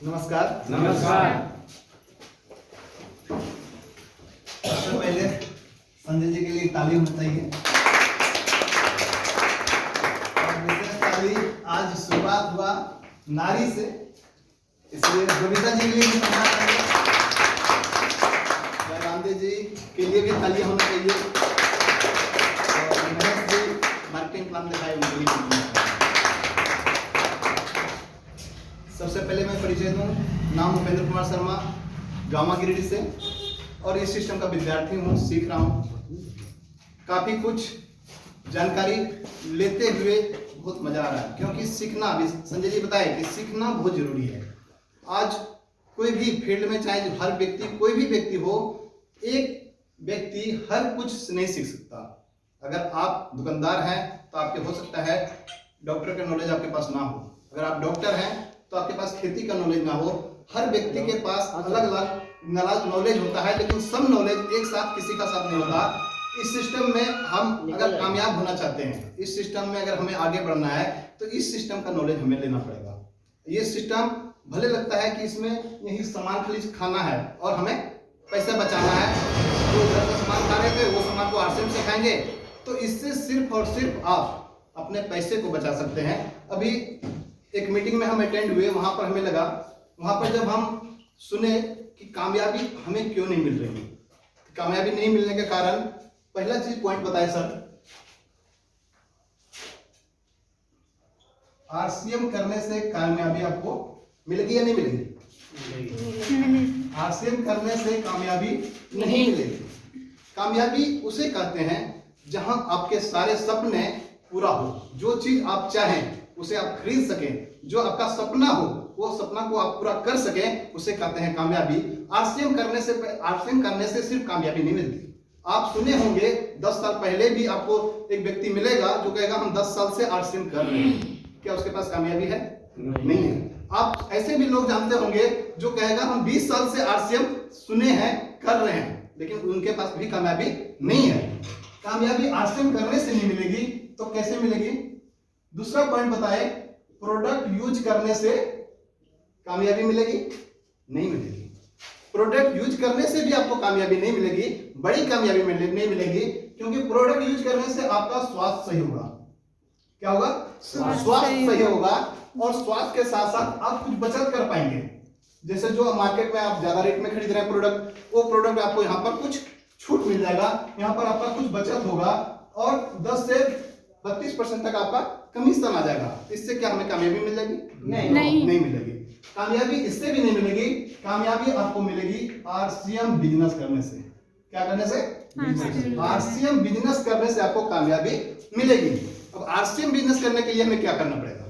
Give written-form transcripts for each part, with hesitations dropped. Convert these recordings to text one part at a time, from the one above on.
नमस्कार। नमस्कार। सबसे पहले संजय जी के लिए ताली होनी चाहिए। और विशेष ताली आज शुरुआत हुआ नारी से, इसलिए बबीता जी के लिए भी सम्मान करेंगे। गांधी जी के लिए भी तालियां होना चाहिए। और महेश जी मार्केटिंग प्लान दिखाए, उनके लिए भी। सबसे पहले मैं परिचय दूं, नाम उपेंद्र कुमार शर्मा, गामा गिरिडीह से, और इस सिस्टम का विद्यार्थी हूँ, सीख रहा हूँ। काफ़ी कुछ जानकारी लेते हुए बहुत मजा आ रहा है, क्योंकि सीखना, अभी संजय जी बताए कि सीखना बहुत जरूरी है। आज कोई भी फील्ड में, चाहे हर व्यक्ति, कोई भी व्यक्ति हो, एक व्यक्ति हर कुछ नहीं सीख सकता। अगर आप दुकानदार हैं तो आपके हो सकता है डॉक्टर का नॉलेज आपके पास ना हो, अगर आप डॉक्टर हैं तो आपके पास खेती का नॉलेज ना हो। हर व्यक्ति के पास अलग अलग नॉलेज होता है, लेकिन सब नॉलेज एक साथ किसी का साथ नहीं होता। इस सिस्टम में हम अगर कामयाब होना चाहते हैं, इस सिस्टम में अगर हमें आगे बढ़ना है, तो इस सिस्टम का नॉलेज हमें लेना पड़ेगा। ये सिस्टम भले लगता है कि इसमें यही सामान खाली खाना है और हमें पैसा बचाना है, जो घर का सामान खा रहे थे वो सामान को आरसीएम से खाएंगे, तो इससे सिर्फ और सिर्फ आप अपने पैसे को बचा सकते हैं। अभी एक मीटिंग में हम अटेंड हुए, वहां पर हमें लगा, वहां पर जब हम सुने कि कामयाबी हमें क्यों नहीं मिल रही, कामयाबी नहीं मिलने के कारण, पहला चीज पॉइंट बताए सर, आरसीएम करने से कामयाबी आपको मिलेगी या नहीं मिलेगी? आरसीएम करने से कामयाबी नहीं मिलेगी। कामयाबी उसे कहते हैं जहां आपके सारे सपने पूरा हो, जो चीज आप चाहें उसे आप खरीद सकें, जो आपका सपना हो वो सपना को आप पूरा कर सकें, उसे कहते हैं कामयाबी। आरसीएम करने से सिर्फ कामयाबी नहीं मिलती। आप सुने होंगे 10 साल पहले भी आपको एक व्यक्ति मिलेगा जो कहेगा हम 10 साल से आरसीएम कर रहे हैं, क्या उसके पास कामयाबी है? नहीं है। आप ऐसे भी लोग जानते होंगे जो कहेगा हम 20 साल से आरसीएम सुने हैं, कर रहे हैं, लेकिन उनके पास भी कामयाबी नहीं है। कामयाबी आरसीएम करने से नहीं मिलेगी तो कैसे मिलेगी? दूसरा पॉइंट बताए, प्रोडक्ट यूज करने से कामयाबी मिलेगी? नहीं मिलेगी। प्रोडक्ट यूज करने से भी आपको कामयाबी नहीं मिलेगी, बड़ी कामयाबी नहीं मिलेगी, क्योंकि प्रोडक्ट यूज करने से आपका स्वास्थ्य सही होगा। क्या होगा? स्वास्थ्य सही होगा, और स्वास्थ्य के साथ साथ आप कुछ बचत कर पाएंगे। जैसे जो मार्केट में आप ज्यादा रेट में खरीद रहे हैं प्रोडक्ट, वो प्रोडक्ट आपको यहाँ पर कुछ छूट मिल जाएगा, यहाँ पर आपका कुछ बचत होगा, और 10 से 32% तक आपका कमीशन आ जाएगा। इससे क्या हमें कामयाबी मिलेगी? नहीं मिलेगी। कामयाबी इससे भी नहीं मिलेगी। कामयाबी आपको मिलेगी आरसीएम बिजनेस करने से। क्या करने से? आरसीएम बिजनेस करने से आपको कामयाबी मिलेगी। अब आरसीएम बिजनेस करने के लिए हमें क्या करना पड़ेगा?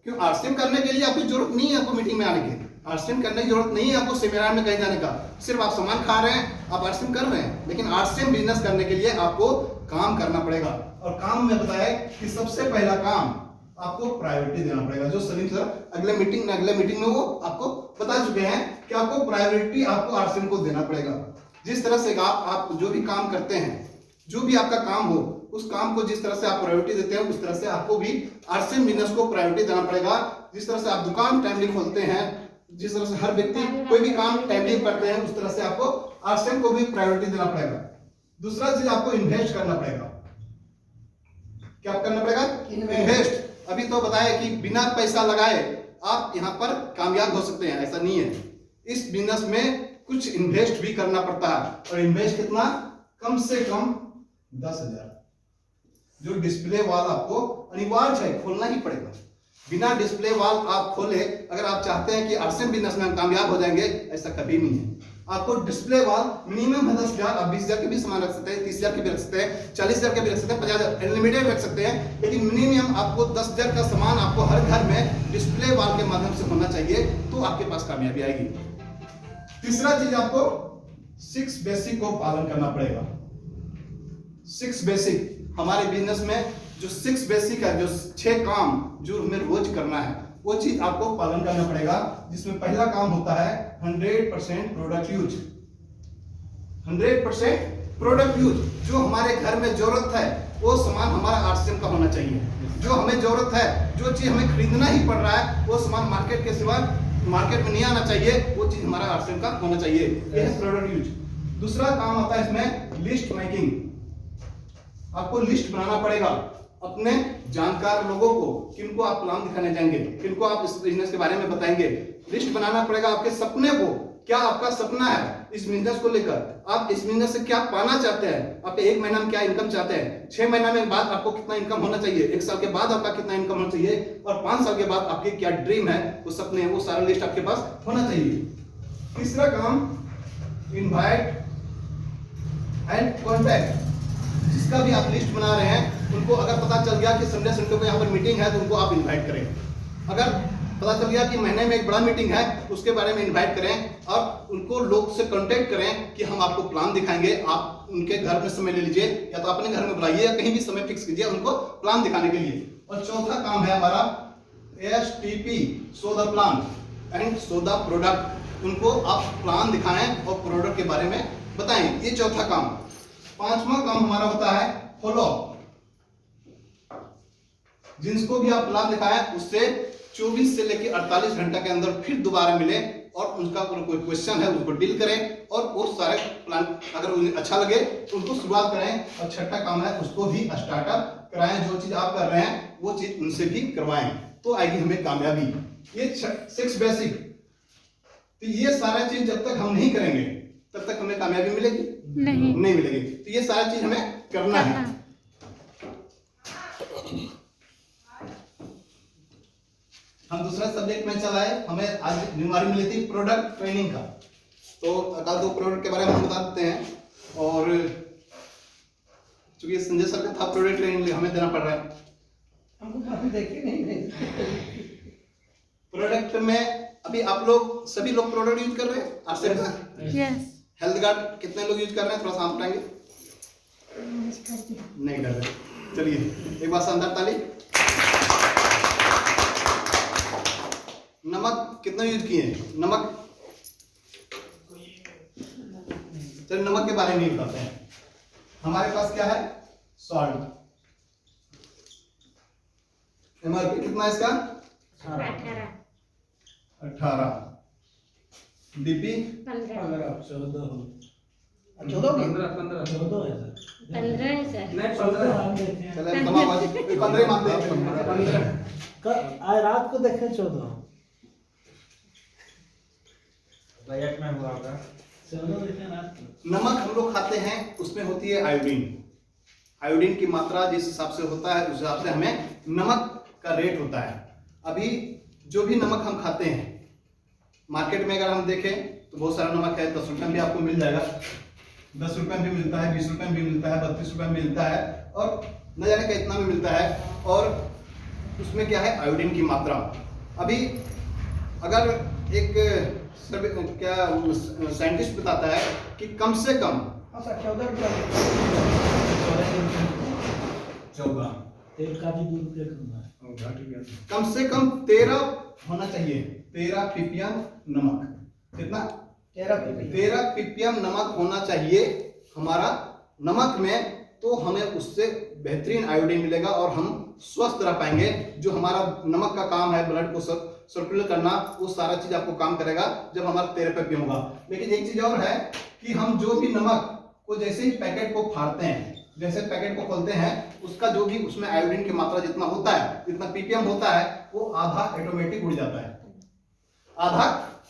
क्यों आरसीएम करने के लिए आपकी जरूरत नहीं है आपको मीटिंग में आने की, आरसीएम करने की जरूरत नहीं है आपको सेमिनार में कहीं जाने का। सिर्फ आप सामान खा रहे हैं, आप आरसीएम कर रहे हैं, लेकिन आरसीएम बिजनेस करने के लिए आपको काम करना पड़ेगा। और काम में बताया कि सबसे पहला काम आपको प्रायोरिटी देना पड़ेगा, जो सलीम सर अगले मीटिंग में वो आपको बता चुके हैं कि आपको प्रायोरिटी आपको आरसीएम को देना पड़ेगा। जिस तरह से आप जो भी काम करते हैं, जो भी आपका काम हो, उस काम को जिस तरह से आप प्रायोरिटी देते हैं, उस तरह से आपको भी आरसीएम बिजनेस को प्रायोरिटी देना पड़ेगा। जिस तरह से आप दुकान टाइमली खोलते हैं, जिस तरह से हर व्यक्ति कोई भी काम टाइमली करते हैं, उस तरह से आपको आरसीएम को भी प्रायोरिटी देना पड़ेगा। दूसरा चीज आपको इन्वेस्ट करना पड़ेगा। क्या करना पड़ेगा? इन्वेस्ट। अभी तो बताया कि बिना पैसा लगाए आप यहाँ पर कामयाब हो सकते हैं, ऐसा नहीं है। इस बिजनेस में कुछ इन्वेस्ट भी करना पड़ता है, और इन्वेस्ट कितना? कम से कम 10,000। जो डिस्प्ले वॉल आपको अनिवार्य है, खोलना ही पड़ेगा। बिना डिस्प्ले वॉल आप खोले, अगर आप चाहते हैं कि आरसीएम बिजनेस में हम कामयाब हो जाएंगे, ऐसा कभी नहीं है। आपको डिस्प्ले वॉल मिनिमम है 10,000। आप 20,000 के भी सामान रख सकते हैं, 30,000 के भी रख सकते हैं, 40,000 के भी रख सकते हैं, 50,000 अनलिमिटेड रख सकते हैं, लेकिन मिनिमम आपको 10,000 का सामान आपको हर घर में डिस्प्ले वॉल के माध्यम से होना चाहिए, तो आपके पास कामयाबी आएगी। तीसरा चीज आपको 6 बेसिक को पालन करना पड़ेगा। 6 बेसिक हमारे बिजनेस में जो 6 बेसिक है, जो 6 काम जो हमें रोज करना है, वो चीज आपको पालन करना पड़ेगा। जिसमें पहला काम होता है 100% प्रोडक्ट यूज। 100% product use. जो हमारे घर में जरूरत है वो सामान हमारा आरसीएम का होना चाहिए। जो हमें जरूरत है, जो चीज हमें खरीदना ही पड़ रहा है, वो सामान मार्केट के सिवा मार्केट में नहीं आना चाहिए, वो चीज हमारा आरसीएम का होना चाहिए। ये है प्रोडक्ट यूज। दूसरा काम आता है इसमें लिस्ट मेकिंग। आपको लिस्ट बनाना पड़ेगा अपने जानकार लोगों को, किनको आप प्लान दिखाने जाएंगे, किनको आप इस बिजनेस के बारे में बताएंगे। लिस्ट बनाना पड़ेगा आपके सपने को, क्या आपका सपना है इस बिजनेस को लेकर, आप इस बिजनेस से क्या पाना चाहते हैं, आप 1 महीना में क्या इनकम चाहते हैं, 6 महीना में बाद आपको कितना इनकम होना चाहिए, 1 साल के बाद आपका कितना इनकम होना चाहिए, और 5 साल के बाद आपके क्या ड्रीम है, वो सपने, वो सारा लिस्ट आपके पास होना चाहिए। तीसरा काम इनवाइट एंड कॉन्टैक्ट। जिसका भी आप लिस्ट बना रहे हैं, उनको अगर पता चल गया कि संडे को यहाँ पर मीटिंग है, तो उनको आप इनवाइट करें। अगर पता चल गया कि महीने में एक बड़ा मीटिंग है, उसके बारे में इनवाइट करें और उनको लोग से कांटेक्ट करें कि हम आपको प्लान दिखाएंगे, आप उनके घर में समय ले लीजिए, या तो अपने घर में बुलाइए या कहीं भी समय फिक्स कीजिए उनको प्लान दिखाने के लिए। और चौथा काम है हमारा STP, show the plan and show the product. उनको आप प्लान दिखाएं और प्रोडक्ट के बारे में बताएं, ये चौथा काम। पांचवा काम हमारा होता है फॉलो। जिसको भी आप प्लान दिखाएं, उससे 24 से लेकर 48 घंटा के अंदर फिर दोबारा मिले और उनका कोई क्वेश्चन है उनको डील करें, और वो सारे प्लान अगर उन्हें अच्छा लगे तो उनको शुरुआत करें। और छठा काम है उसको भी स्टार्टअप कराएं, जो चीज आप कर रहे हैं वो चीज उनसे भी करवाएं, तो आएगी हमें कामयाबी। ये 6 बेसिक, तो ये सारा चीज जब तक हम नहीं करेंगे तब तक हमें कामयाबी मिलेगी नहीं मिलेगी। तो ये सारा चीज हमें करना है। हम दूसरा सब्जेक्ट में चलाए, हमें आज बीमारी मिली थी प्रोडक्ट ट्रेनिंग का, तो कल 2 प्रोडक्ट के बारे में हम बता देते हैं। और चूंकि संजय सर का था प्रोडक्ट ट्रेनिंग, हमें देना पड़ रहा है। हमको काफी देखे नहीं प्रोडक्ट में अभी आप लोग सभी लोग प्रोडक्ट यूज कर रहे हैं आरसीएम का? यस। हेल्थ गार्ड कितने लोग यूज कर रहे हैं, थोड़ा सा आप बताएंगे? नहीं कर रहे। चलिए एक बार शानदार ताली। नमक कितना यूज किए हैं? नमक, चलिए नमक के बारे में बताते हैं। हमारे पास क्या है? सॉल्ट। MRP कितना है इसका? 18। DP 15 14 है सर। नहीं 15 चले 15 मानते हैं। आज रात को देखे 14 बजट में हुआ होगा। 14 देखे रात को। नमक हम लोग खाते हैं, उसमें होती है आयोडीन। आयोडीन की मात्रा जिस हिसाब से होता है उस हिसाब से हमें नमक का रेट होता है। अभी जो भी नमक हम खाते हैं मार्केट में अगर हम देखें तो बहुत सारा नमक है। 10 रुपए में भी आपको मिल जाएगा, 10 रुपए में भी मिलता है, 20 रुपए में भी मिलता है, 32 रुपए में मिलता है, और न जाने का इतना में मिलता है। और उसमें क्या है? आयोडीन की मात्रा। अभी अगर एक क्या साइंटिस्ट बताता है कि कम से कम 14 रुपया 14 तेल का भी 2 रुपया कम है। कम से कम 13 होना चाहिए, 13 ppm नमक। कितना? 13 ppm नमक होना चाहिए हमारा नमक में, तो हमें उससे बेहतरीन आयोडीन मिलेगा और हम स्वस्थ रह पाएंगे। जो हमारा नमक का काम है ब्लड को सर्कुलेट करना, वो सारा चीज आपको काम करेगा जब हमारा 13 ppm होगा। लेकिन एक चीज और है कि हम जो भी नमक को जैसे ही पैकेट को फाड़ते हैं, जैसे पैकेट को खोलते हैं, उसका जो भी उसमें आयोडीन की मात्रा जितना होता है, जितना ppm होता है, वो आधा ऑटोमेटिक उड़ जाता है, आधा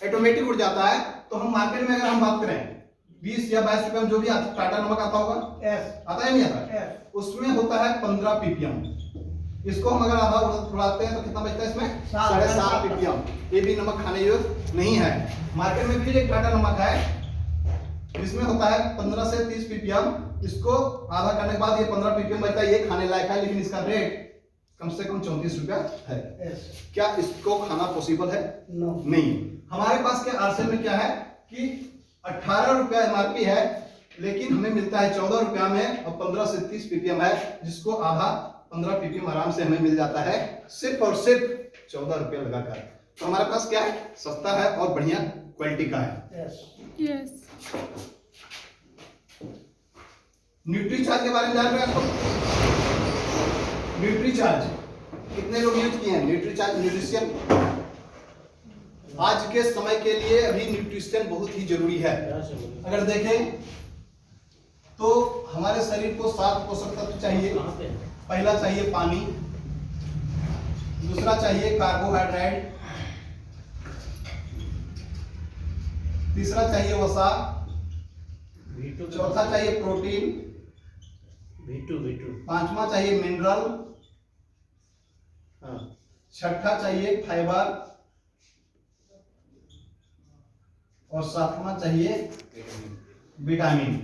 ऑटोमेटिक उड़ जाता है। तो हम मार्केट में अगर हम बात करें 20 या 22 रुपए में जो भी टाटा नमक आता होगा, आता है नहीं आता, उसमें होता है 15 ppm। इसको हम अगर आधा उड़ाते हैं तो कितना बचता है इसमें? 7.5 ppm। ये भी नमक खाने योग्य नहीं है। मार्केट में फिर एक टाटा नमक है जिसमें होता है 15 से 30 ppm। इसको आधा करने के बाद ये 15 ppm बचता है, ये खाने लायक है, लेकिन इसका रेट कम से कम 34 रुपया है। क्या इसको खाना पॉसिबल है? नहीं। हमारे पास क्या आरसीएम में क्या है कि 18 रुपया MRP है, लेकिन हमें मिलता है 14 रुपया में, और 15 से 30 ppm है, जिसको आधा 15 ppm आराम से हमें मिल जाता है सिर्फ और सिर्फ 14 रुपया लगाकर। तो हमारे पास क्या है? सस्ता है और बढ़िया क्वालिटी का है। यस। न्यूट्रीचार्ज के बारे में जान रहे हैं आपको? न्यूट्रीचार्ज कितने लोग यूज किए हैं? न्यूट्रीचार्ज न्यूट्रिशियन आज के समय के लिए अभी न्यूट्रिशन बहुत ही जरूरी है। अगर देखें तो हमारे शरीर को 7 पोषक तत्व चाहिए। पहला चाहिए पानी, दूसरा चाहिए कार्बोहाइड्रेट, तीसरा चाहिए वसा, चौथा चाहिए प्रोटीन, पांचवा चाहिए मिनरल, छठा चाहिए फाइबर और सातवां चाहिए विटामिन।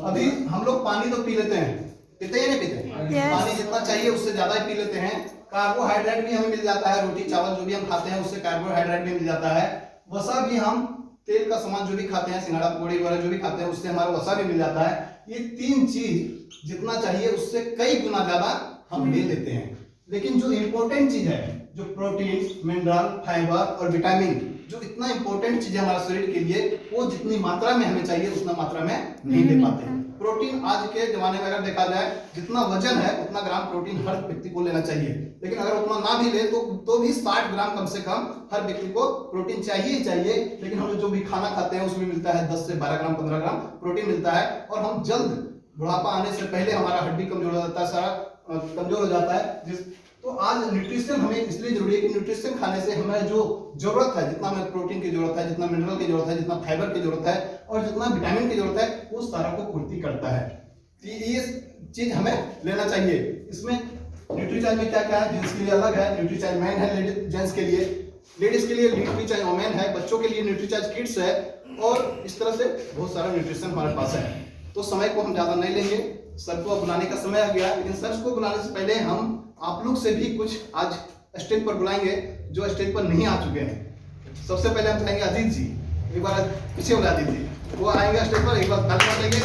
अभी हम लोग पानी तो पी लेते हैं, पीते हैं नहीं पीते? Yes. पानी जितना चाहिए उससे ज्यादा ही पी लेते हैं। कार्बोहाइड्रेट भी हमें मिल जाता है, रोटी चावल जो भी हम खाते हैं उससे कार्बोहाइड्रेट भी मिल जाता है। वसा भी हम तेल का सामान जो भी खाते हैं, सिंघाड़ा पकौड़ी वगैरह जो भी खाते हैं उससे हमारा वसा भी मिल जाता है। ये 3 चीज जितना चाहिए उससे कई गुना ज्यादा हम ले लेते हैं। लेकिन जो इम्पोर्टेंट चीज है, जो प्रोटीन, मिनरल, फाइबर और विटामिन, जो इतना इंपॉर्टेंट चीज है हमारे शरीर के लिए, वो जितनी मात्रा में हमें चाहिए उतना मात्रा में नहीं ले पाते हैं। प्रोटीन आज के जमाने में अगर देखा जाए, जितना वजन है उतना ग्राम प्रोटीन हर व्यक्ति को लेना चाहिए। लेकिन अगर उतना ना भी ले तो भी 60 ग्राम कम से कम हर व्यक्ति को प्रोटीन चाहिए ही चाहिए। लेकिन हम जो भी खाना खाते हैं उसमें मिलता है 10 से 12 ग्राम 15 ग्राम प्रोटीन मिलता है। और हम जल्द बुढ़ापा आने से पहले हमारा हड्डी कमजोर हो जाता है, सारा कमजोर हो जाता है। तो आज न्यूट्रिशन हमें इसलिए जरूरी है कि न्यूट्रिशन खाने से हमें जो जरूरत है, जितना हमें प्रोटीन की जरूरत है, जितना मिनरल की जरूरत है, जितना फाइबर की जरूरत है और जितना विटामिन की जरूरत है, वो सारा को पूर्ति करता है। ये चीज हमें लेना चाहिए। इसमें न्यूट्रीचार्ज में क्या क्या है? जेंट्स के लिए अलग है न्यूट्रीचार्ज मैन है, जेंट्स के लिए, लेडीज के लिए न्यूट्रीचार्ज वोमेन है, बच्चों के लिए न्यूट्रीचार्ज किड्स है और इस तरह से बहुत सारा न्यूट्रिशन हमारे पास है। तो समय को हम ज्यादा नहीं लेंगे, सर को बुलाने का समय आ गया। लेकिन सर को बुलाने से पहले हम आप लोग से भी कुछ आज स्टेज पर बुलाएंगे जो स्टेज पर नहीं आ चुके हैं। सबसे पहले हम कहेंगे अजीत जी, एक बार पीछे बुला दीजिए, वो आएंगे स्टेज पर, एक बार ताली बजाएंगे।